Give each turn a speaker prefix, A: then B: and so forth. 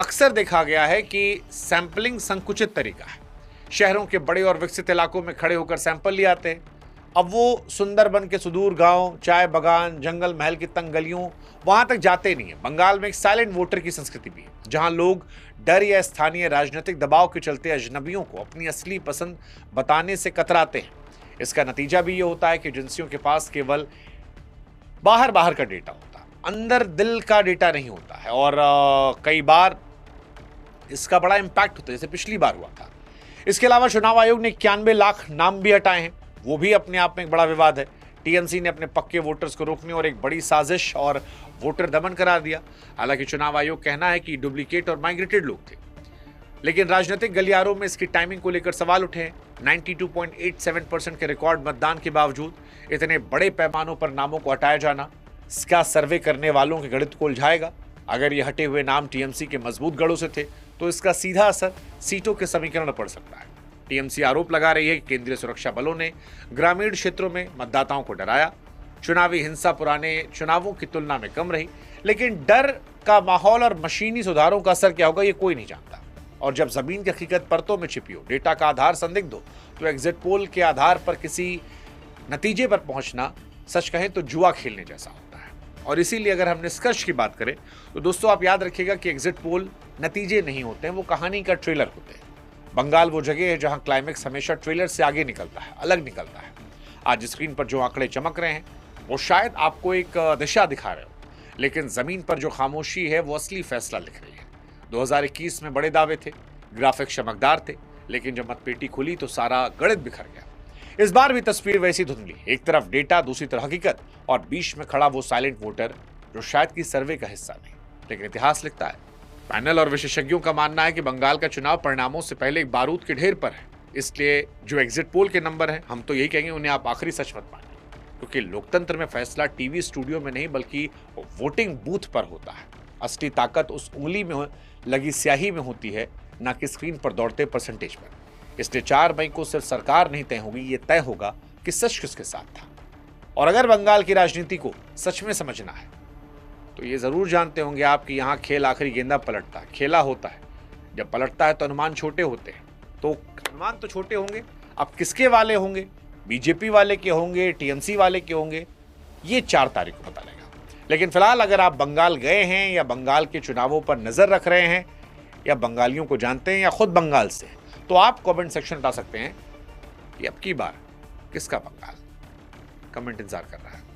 A: अक्सर देखा गया है कि सैंपलिंग संकुचित तरीका है। शहरों के बड़े और विकसित इलाकों में खड़े होकर सैंपल ले आते हैं। अब वो सुंदरबन के सुदूर गांव, चाय बागान, जंगल महल की तंग गलियों वहां तक जाते नहीं है। बंगाल में एक साइलेंट वोटर की संस्कृति भी है, जहां लोग डर या स्थानीय राजनीतिक दबाव के चलते अजनबियों को अपनी असली पसंद बताने से कतराते हैं। इसका नतीजा भी ये होता है कि एजेंसियों के पास केवल बाहर बाहर का डेटा होता है, अंदर दिल का डेटा नहीं होता है। और कई बार इसका बड़ा इंपैक्ट होता है, जैसे पिछली बार हुआ था। इसके अलावा चुनाव आयोग ने 91 लाख नाम भी हटाए हैं, वो भी अपने आप में एक बड़ा विवाद है। टीएमसी ने अपने पक्के वोटर्स को रोकने और एक बड़ी साजिश और वोटर दमन करार दिया। हालांकि चुनाव आयोग कहना है कि डुप्लीकेट और माइग्रेटेड लोग थे, लेकिन राजनीतिक गलियारों में इसकी टाइमिंग को लेकर सवाल उठे हैं। 92.87% के रिकॉर्ड मतदान के बावजूद इतने बड़े पैमानों पर नामों को हटाया जाना, इसका सर्वे करने वालों के गणित को उलझाएगा। अगर ये हटे हुए नाम टीएमसी के मजबूत गढ़ों से थे, तो इसका सीधा असर सीटों के समीकरण पड़ सकता है। टीएमसी आरोप लगा रही है कि केंद्रीय सुरक्षा बलों ने ग्रामीण क्षेत्रों में मतदाताओं को डराया। चुनावी हिंसा पुराने चुनावों की तुलना में कम रही, लेकिन डर का माहौल और मशीनी सुधारों का असर क्या होगा, ये कोई नहीं जानता। और जब जमीन की हकीकत परतों में छिपी हो, डेटा का आधार संदिग्ध हो, तो एग्जिट पोल के आधार पर किसी नतीजे पर पहुंचना सच कहें तो जुआ खेलने जैसा होता है। और इसीलिए अगर हम निष्कर्ष की बात करें तो दोस्तों आप याद रखिएगा कि एग्जिट पोल नतीजे नहीं होते हैं, वो कहानी का ट्रेलर होते हैं। बंगाल वो जगह है जहां क्लाइमेक्स हमेशा ट्रेलर से आगे निकलता है, अलग निकलता है। आज स्क्रीन पर जो आंकड़े चमक रहे हैं वो शायद आपको एक दिशा दिखा रहे हो, लेकिन जमीन पर जो खामोशी है वो असली फैसला लिख रही है। 2021 में बड़े दावे थे, ग्राफिक्स चमकदार थे, लेकिन जब मतपेटी खुली तो सारा गणित बिखर गया। इस बार भी तस्वीर वैसी धुंधली, एक तरफ डेटा, दूसरी तरफ हकीकत, और बीच में खड़ा वो साइलेंट वोटर जो शायद की सर्वे का हिस्सा नहीं, लेकिन इतिहास लिखता है। पैनल और विशेषज्ञों का मानना है कि बंगाल का चुनाव परिणामों से पहले एक बारूद के ढेर पर है। इसलिए जो एग्जिट पोल के नंबर हैं, हम तो यही कहेंगे उन्हें आप आखिरी सच मत मानिए, क्योंकि लोकतंत्र में फैसला टीवी स्टूडियो में नहीं बल्कि वोटिंग बूथ पर होता है। असली ताकत उस उंगली में लगी स्याही में होती है, ना कि स्क्रीन पर दौड़ते परसेंटेज पर। इसलिए 4 मई को सिर्फ सरकार नहीं तय होगी, ये तय होगा कि सच किसके साथ था। और अगर बंगाल की राजनीति को सच में समझना है तो ये जरूर जानते होंगे आप कि यहाँ खेल आखिरी गेंदा पलटता है, खेला होता है। जब पलटता है तो अनुमान छोटे होते हैं, तो अनुमान तो छोटे होंगे। अब किसके वाले होंगे, बीजेपी वाले के होंगे, टीएमसी वाले के होंगे, ये 4 तारीख को पता लगेगा। लेकिन फिलहाल अगर आप बंगाल गए हैं या बंगाल के चुनावों पर नजर रख रहे हैं या बंगालियों को जानते हैं या खुद बंगाल से, तो आप कमेंट सेक्शन बता सकते हैं कि अब की बार किसका बंगाल। कमेंट इंतजार कर रहा है।